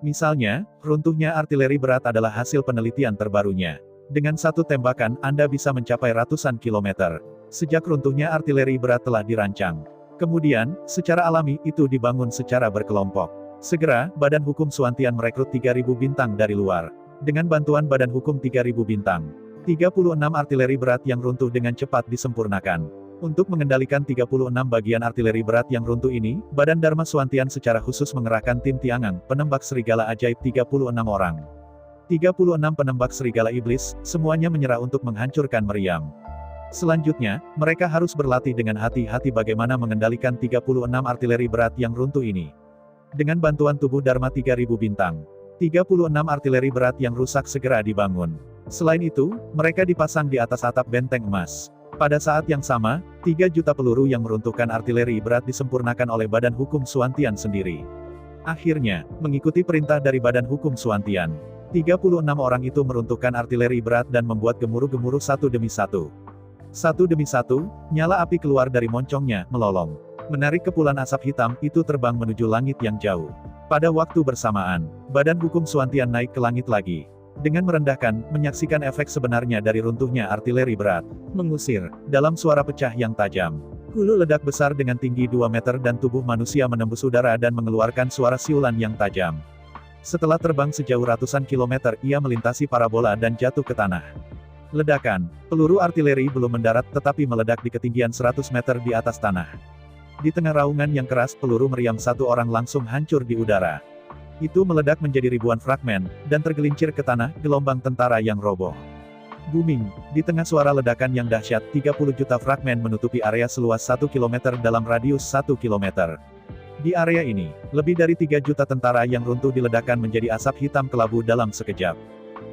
Misalnya, runtuhnya artileri berat adalah hasil penelitian terbarunya. Dengan satu tembakan, Anda bisa mencapai ratusan kilometer. Sejak runtuhnya artileri berat telah dirancang. Kemudian, secara alami, itu dibangun secara berkelompok. Segera, Badan Hukum Suantian merekrut 3.000 bintang dari luar. Dengan bantuan Badan Hukum 3.000 bintang, 36 artileri berat yang runtuh dengan cepat disempurnakan. Untuk mengendalikan 36 bagian artileri berat yang runtuh ini, Badan Dharma Suantian secara khusus mengerahkan tim Tiangang, penembak serigala ajaib 36 orang. 36 penembak serigala iblis, semuanya menyerah untuk menghancurkan meriam. Selanjutnya, mereka harus berlatih dengan hati-hati bagaimana mengendalikan 36 artileri berat yang runtuh ini. Dengan bantuan tubuh Dharma 3.000 bintang, 36 artileri berat yang rusak segera dibangun. Selain itu, mereka dipasang di atas atap benteng emas. Pada saat yang sama, 3 juta peluru yang meruntuhkan artileri berat disempurnakan oleh Badan Hukum Suantian sendiri. Akhirnya, mengikuti perintah dari Badan Hukum Suantian, 36 orang itu meruntuhkan artileri berat dan membuat gemuruh-gemuruh satu demi satu. Satu demi satu, nyala api keluar dari moncongnya, melolong. Menarik kepulan asap hitam, itu terbang menuju langit yang jauh. Pada waktu bersamaan, Badan Hukum Suantian naik ke langit lagi. Dengan merendahkan, menyaksikan efek sebenarnya dari runtuhnya artileri berat. Mengusir, dalam suara pecah yang tajam. Hulu ledak besar dengan tinggi 2 meter dan tubuh manusia menembus udara dan mengeluarkan suara siulan yang tajam. Setelah terbang sejauh ratusan kilometer, ia melintasi parabola dan jatuh ke tanah. Ledakan, peluru artileri belum mendarat tetapi meledak di ketinggian 100 meter di atas tanah. Di tengah raungan yang keras, peluru meriam satu orang langsung hancur di udara. Itu meledak menjadi ribuan fragmen, dan tergelincir ke tanah, gelombang tentara yang roboh. Booming, di tengah suara ledakan yang dahsyat, 30 juta fragmen menutupi area seluas 1 km dalam radius 1 km. Di area ini, lebih dari 3 juta tentara yang runtuh diledakkan menjadi asap hitam kelabu dalam sekejap.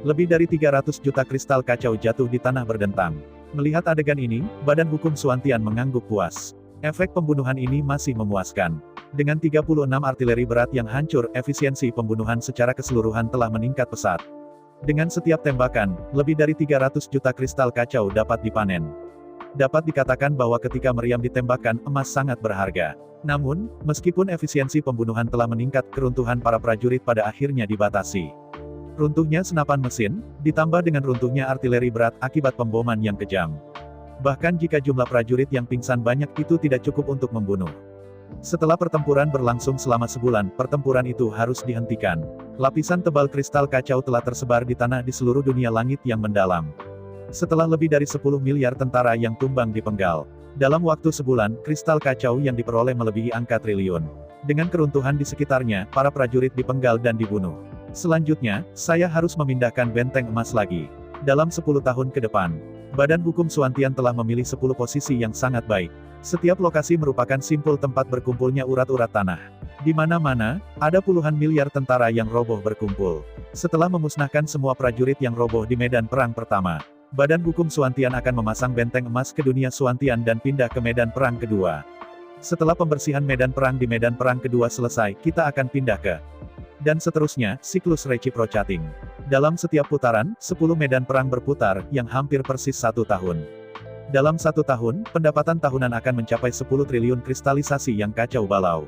Lebih dari 300 juta kristal kacau jatuh di tanah berdentang. Melihat adegan ini, Badan Hukum Suantian mengangguk puas. Efek pembunuhan ini masih memuaskan. Dengan 36 artileri berat yang hancur, efisiensi pembunuhan secara keseluruhan telah meningkat pesat. Dengan setiap tembakan, lebih dari 300 juta kristal kacau dapat dipanen. Dapat dikatakan bahwa ketika meriam ditembakkan, emas sangat berharga. Namun, meskipun efisiensi pembunuhan telah meningkat, keruntuhan para prajurit pada akhirnya dibatasi. Runtuhnya senapan mesin, ditambah dengan runtuhnya artileri berat akibat pemboman yang kejam. Bahkan jika jumlah prajurit yang pingsan banyak, itu tidak cukup untuk membunuh. Setelah pertempuran berlangsung selama sebulan, pertempuran itu harus dihentikan. Lapisan tebal kristal kacau telah tersebar di tanah di seluruh dunia langit yang mendalam. Setelah lebih dari 10 miliar tentara yang tumbang dipenggal, dalam waktu sebulan, kristal kacau yang diperoleh melebihi angka triliun. Dengan keruntuhan di sekitarnya, para prajurit dipenggal dan dibunuh. Selanjutnya, saya harus memindahkan benteng emas lagi. Dalam 10 tahun ke depan, Badan Hukum Suantian telah memilih 10 posisi yang sangat baik. Setiap lokasi merupakan simpul tempat berkumpulnya urat-urat tanah. Di mana-mana, ada puluhan miliar tentara yang roboh berkumpul. Setelah memusnahkan semua prajurit yang roboh di medan perang pertama, Badan Hukum Suantian akan memasang benteng emas ke dunia Suantian dan pindah ke medan perang kedua. Setelah pembersihan medan perang di medan perang kedua selesai, kita akan pindah ke dan seterusnya, siklus reciprocating. Dalam setiap putaran, 10 medan perang berputar, yang hampir persis 1 tahun. Dalam 1 tahun, pendapatan tahunan akan mencapai 10 triliun kristalisasi yang kacau balau.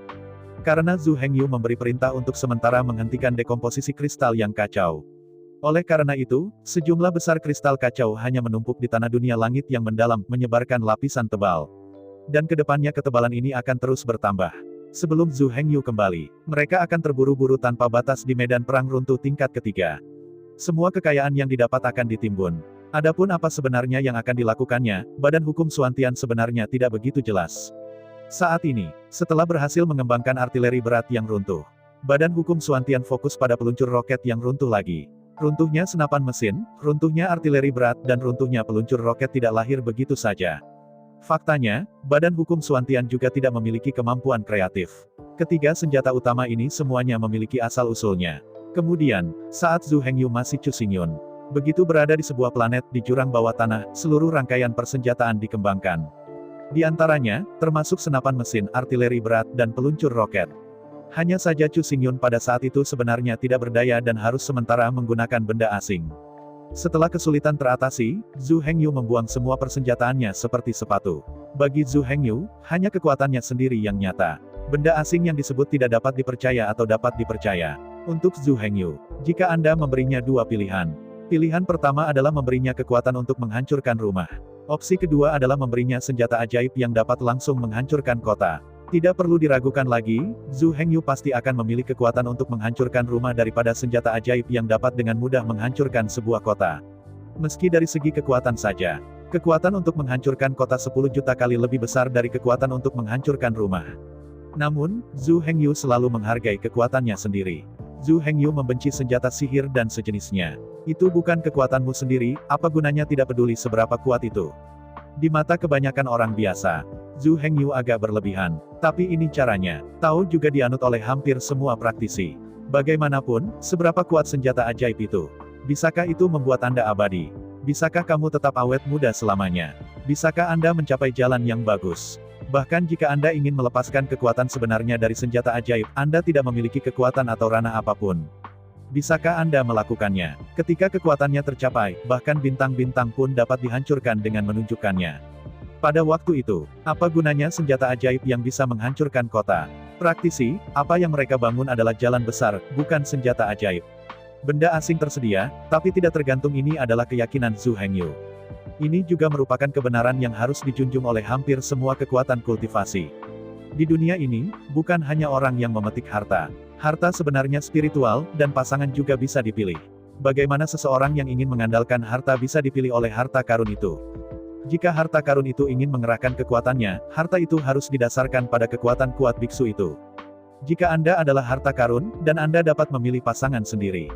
Karena Zhu Hengyu memberi perintah untuk sementara menghentikan dekomposisi kristal yang kacau. Oleh karena itu, sejumlah besar kristal kacau hanya menumpuk di tanah dunia langit yang mendalam, menyebarkan lapisan tebal. Dan kedepannya ketebalan ini akan terus bertambah. Sebelum Zhu Hengyu kembali, mereka akan terburu-buru tanpa batas di medan perang runtuh tingkat ketiga. Semua kekayaan yang didapat akan ditimbun. Adapun apa sebenarnya yang akan dilakukannya, Badan Hukum Suantian sebenarnya tidak begitu jelas. Saat ini, setelah berhasil mengembangkan artileri berat yang runtuh, Badan Hukum Suantian fokus pada peluncur roket yang runtuh lagi. Runtuhnya senapan mesin, runtuhnya artileri berat, dan runtuhnya peluncur roket tidak lahir begitu saja. Faktanya, Badan Hukum Suantian juga tidak memiliki kemampuan kreatif. Ketiga senjata utama ini semuanya memiliki asal-usulnya. Kemudian, saat Zhu Hengyu masih Chu Xingyun, begitu berada di sebuah planet di jurang bawah tanah, seluruh rangkaian persenjataan dikembangkan. Di antaranya, termasuk senapan mesin, artileri berat, dan peluncur roket. Hanya saja Chu Xingyun pada saat itu sebenarnya tidak berdaya dan harus sementara menggunakan benda asing. Setelah kesulitan teratasi, Zhu Hengyu membuang semua persenjataannya seperti sepatu. Bagi Zhu Hengyu, hanya kekuatannya sendiri yang nyata. Benda asing yang disebut tidak dapat dipercaya atau dapat dipercaya. Untuk Zhu Hengyu, jika Anda memberinya dua pilihan. Pilihan pertama adalah memberinya kekuatan untuk menghancurkan rumah. Opsi kedua adalah memberinya senjata ajaib yang dapat langsung menghancurkan kota. Tidak perlu diragukan lagi, Zhu Hengyu pasti akan memilih kekuatan untuk menghancurkan rumah daripada senjata ajaib yang dapat dengan mudah menghancurkan sebuah kota. Meski dari segi kekuatan saja, kekuatan untuk menghancurkan kota 10 juta kali lebih besar dari kekuatan untuk menghancurkan rumah. Namun, Zhu Hengyu selalu menghargai kekuatannya sendiri. Zhu Hengyu membenci senjata sihir dan sejenisnya. Itu bukan kekuatanmu sendiri, apa gunanya tidak peduli seberapa kuat itu. Di mata kebanyakan orang biasa, Zhu Hengyu agak berlebihan. Tapi ini caranya. Tahu juga dianut oleh hampir semua praktisi. Bagaimanapun, seberapa kuat senjata ajaib itu? Bisakah itu membuat Anda abadi? Bisakah kamu tetap awet muda selamanya? Bisakah Anda mencapai jalan yang bagus? Bahkan jika Anda ingin melepaskan kekuatan sebenarnya dari senjata ajaib, Anda tidak memiliki kekuatan atau ranah apapun. Bisakah Anda melakukannya? Ketika kekuatannya tercapai, bahkan bintang-bintang pun dapat dihancurkan dengan menunjukkannya. Pada waktu itu, apa gunanya senjata ajaib yang bisa menghancurkan kota? Praktisi, apa yang mereka bangun adalah jalan besar, bukan senjata ajaib. Benda asing tersedia, tapi tidak tergantung. Ini adalah keyakinan Zhu Hengyu. Ini juga merupakan kebenaran yang harus dijunjung oleh hampir semua kekuatan kultivasi. Di dunia ini, bukan hanya orang yang memetik harta. Harta sebenarnya spiritual, dan pasangan juga bisa dipilih. Bagaimana seseorang yang ingin mengandalkan harta bisa dipilih oleh harta karun itu? Jika harta karun itu ingin mengerahkan kekuatannya, harta itu harus didasarkan pada kekuatan kuat biksu itu. Jika Anda adalah harta karun, dan Anda dapat memilih pasangan sendiri.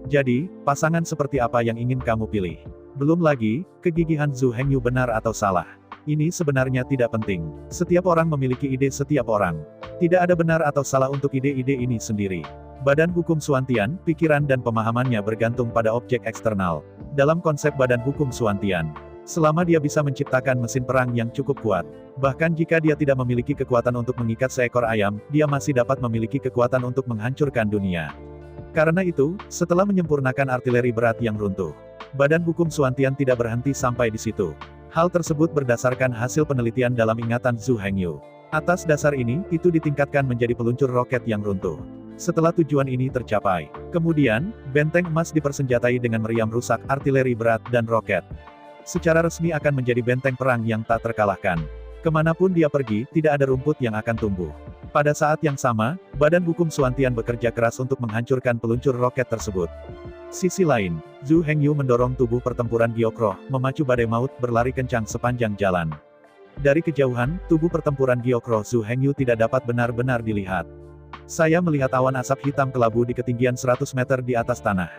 Jadi, pasangan seperti apa yang ingin kamu pilih? Belum lagi, kegigihan Zhu Hengyu benar atau salah. Ini sebenarnya tidak penting. Setiap orang memiliki ide setiap orang. Tidak ada benar atau salah untuk ide-ide ini sendiri. Badan Hukum Suantian, pikiran dan pemahamannya bergantung pada objek eksternal. Dalam konsep Badan Hukum Suantian, selama dia bisa menciptakan mesin perang yang cukup kuat, bahkan jika dia tidak memiliki kekuatan untuk mengikat seekor ayam, dia masih dapat memiliki kekuatan untuk menghancurkan dunia. Karena itu, setelah menyempurnakan artileri berat yang runtuh, Badan Hukum Suantian tidak berhenti sampai di situ. Hal tersebut berdasarkan hasil penelitian dalam ingatan Zhu Hengyu. Atas dasar ini, itu ditingkatkan menjadi peluncur roket yang runtuh. Setelah tujuan ini tercapai, kemudian, benteng emas dipersenjatai dengan meriam rusak, artileri berat, dan roket. Secara resmi akan menjadi benteng perang yang tak terkalahkan. Kemanapun dia pergi, tidak ada rumput yang akan tumbuh. Pada saat yang sama, Badan Hukum Suantian bekerja keras untuk menghancurkan peluncur roket tersebut. Sisi lain, Zhu Hengyu mendorong tubuh pertempuran Gyokroh, memacu badai maut, berlari kencang sepanjang jalan. Dari kejauhan, tubuh pertempuran Gyokroh Zhu Hengyu tidak dapat benar-benar dilihat. Saya melihat awan asap hitam kelabu di ketinggian 100 meter di atas tanah.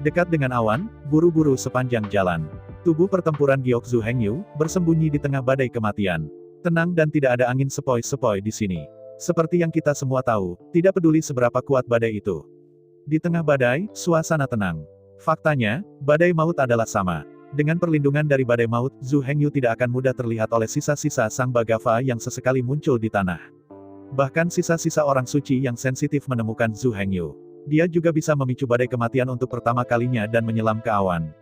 Dekat dengan awan, buru-buru sepanjang jalan. Tubuh pertempuran Giok Zhu Hengyu, bersembunyi di tengah badai kematian. Tenang dan tidak ada angin sepoi-sepoi di sini. Seperti yang kita semua tahu, tidak peduli seberapa kuat badai itu. Di tengah badai, suasana tenang. Faktanya, badai maut adalah sama. Dengan perlindungan dari badai maut, Zhu Hengyu tidak akan mudah terlihat oleh sisa-sisa sang Bhagava yang sesekali muncul di tanah. Bahkan sisa-sisa orang suci yang sensitif menemukan Zhu Hengyu. Dia juga bisa memicu badai kematian untuk pertama kalinya dan menyelam ke awan.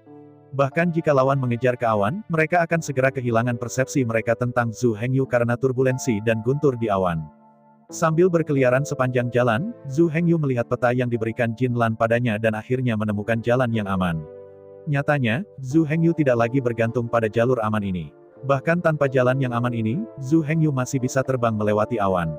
Bahkan jika lawan mengejar ke awan, mereka akan segera kehilangan persepsi mereka tentang Zhu Hengyu karena turbulensi dan guntur di awan. Sambil berkeliaran sepanjang jalan, Zhu Hengyu melihat peta yang diberikan Jin Lan padanya dan akhirnya menemukan jalan yang aman. Nyatanya, Zhu Hengyu tidak lagi bergantung pada jalur aman ini. Bahkan tanpa jalan yang aman ini, Zhu Hengyu masih bisa terbang melewati awan.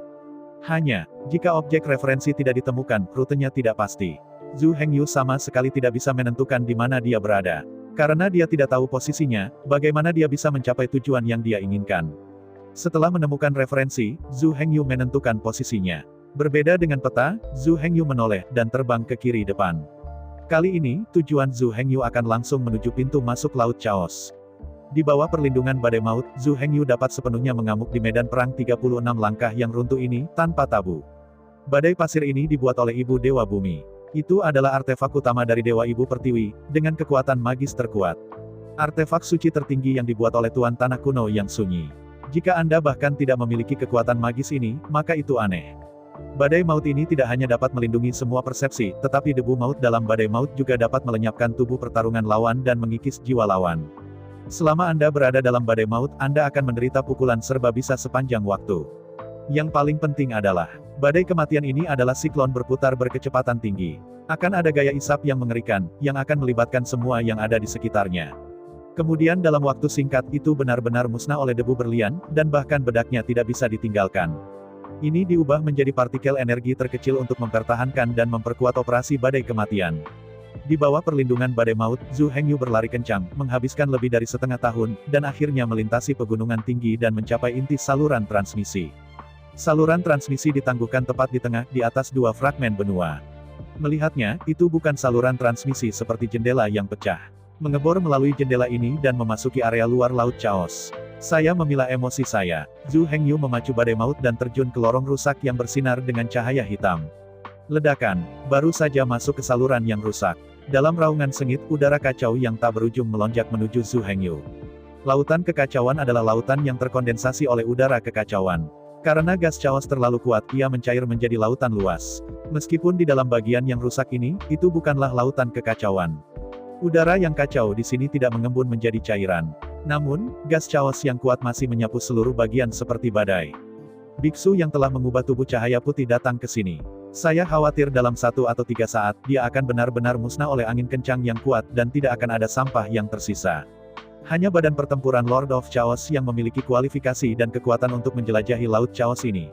Hanya, jika objek referensi tidak ditemukan, rutenya tidak pasti. Zhu Hengyu sama sekali tidak bisa menentukan di mana dia berada. Karena dia tidak tahu posisinya, bagaimana dia bisa mencapai tujuan yang dia inginkan. Setelah menemukan referensi, Zhu Hengyu menentukan posisinya. Berbeda dengan peta, Zhu Hengyu menoleh dan terbang ke kiri depan. Kali ini, tujuan Zhu Hengyu akan langsung menuju pintu masuk Laut Chaos. Di bawah perlindungan badai maut, Zhu Hengyu dapat sepenuhnya mengamuk di medan perang 36 langkah yang runtuh ini, tanpa tabu. Badai pasir ini dibuat oleh Ibu Dewa Bumi. Itu adalah artefak utama dari Dewa Ibu Pertiwi, dengan kekuatan magis terkuat. Artefak suci tertinggi yang dibuat oleh Tuan Tanah Kuno yang sunyi. Jika Anda bahkan tidak memiliki kekuatan magis ini, maka itu aneh. Badai maut ini tidak hanya dapat melindungi semua persepsi, tetapi debu maut dalam badai maut juga dapat melenyapkan tubuh pertarungan lawan dan mengikis jiwa lawan. Selama Anda berada dalam badai maut, Anda akan menderita pukulan serba bisa sepanjang waktu. Yang paling penting adalah, badai kematian ini adalah siklon berputar berkecepatan tinggi. Akan ada gaya isap yang mengerikan, yang akan melibatkan semua yang ada di sekitarnya. Kemudian dalam waktu singkat itu benar-benar musnah oleh debu berlian, dan bahkan bedaknya tidak bisa ditinggalkan. Ini diubah menjadi partikel energi terkecil untuk mempertahankan dan memperkuat operasi badai kematian. Di bawah perlindungan badai maut, Zhu Hengyu berlari kencang, menghabiskan lebih dari setengah tahun, dan akhirnya melintasi pegunungan tinggi dan mencapai inti saluran transmisi. Saluran transmisi ditangguhkan tepat di tengah, di atas dua fragmen benua. Melihatnya, itu bukan saluran transmisi seperti jendela yang pecah. Mengebor melalui jendela ini dan memasuki area luar Laut Chaos. Saya memilah emosi saya. Zhu Hengyu memacu badai maut dan terjun ke lorong rusak yang bersinar dengan cahaya hitam. Ledakan, baru saja masuk ke saluran yang rusak. Dalam raungan sengit, udara kacau yang tak berujung melonjak menuju Zhu Hengyu. Lautan kekacauan adalah lautan yang terkondensasi oleh udara kekacauan. Karena gas chaos terlalu kuat, ia mencair menjadi lautan luas. Meskipun di dalam bagian yang rusak ini, itu bukanlah lautan kekacauan. Udara yang kacau di sini tidak mengembun menjadi cairan. Namun, gas chaos yang kuat masih menyapu seluruh bagian seperti badai. Biksu yang telah mengubah tubuh cahaya putih datang ke sini. Saya khawatir dalam 1 atau 3 saat, dia akan benar-benar musnah oleh angin kencang yang kuat dan tidak akan ada sampah yang tersisa. Hanya badan pertempuran Lord of Chaos yang memiliki kualifikasi dan kekuatan untuk menjelajahi Laut Chaos ini.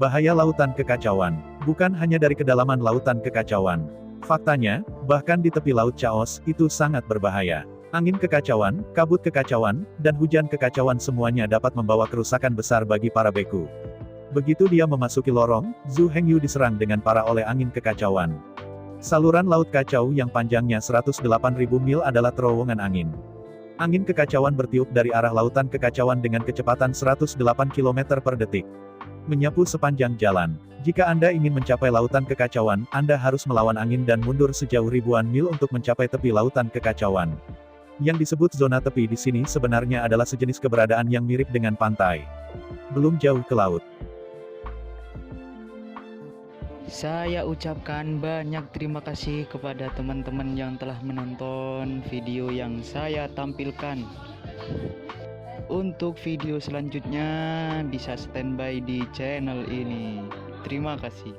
Bahaya lautan kekacauan. Bukan hanya dari kedalaman lautan kekacauan. Faktanya, bahkan di tepi Laut Chaos, itu sangat berbahaya. Angin kekacauan, kabut kekacauan, dan hujan kekacauan semuanya dapat membawa kerusakan besar bagi para beku. Begitu dia memasuki lorong, Zhu Hengyu diserang dengan parah oleh angin kekacauan. Saluran laut kacau yang panjangnya 108.000 mil adalah terowongan angin. Angin kekacauan bertiup dari arah lautan kekacauan dengan kecepatan 108 km per detik. Menyapu sepanjang jalan. Jika Anda ingin mencapai lautan kekacauan, Anda harus melawan angin dan mundur sejauh ribuan mil untuk mencapai tepi lautan kekacauan. Yang disebut zona tepi di sini sebenarnya adalah sejenis keberadaan yang mirip dengan pantai. Belum jauh ke laut. Saya ucapkan banyak terima kasih kepada teman-teman yang telah menonton video yang saya tampilkan. Untuk video selanjutnya bisa standby di channel ini. Terima kasih.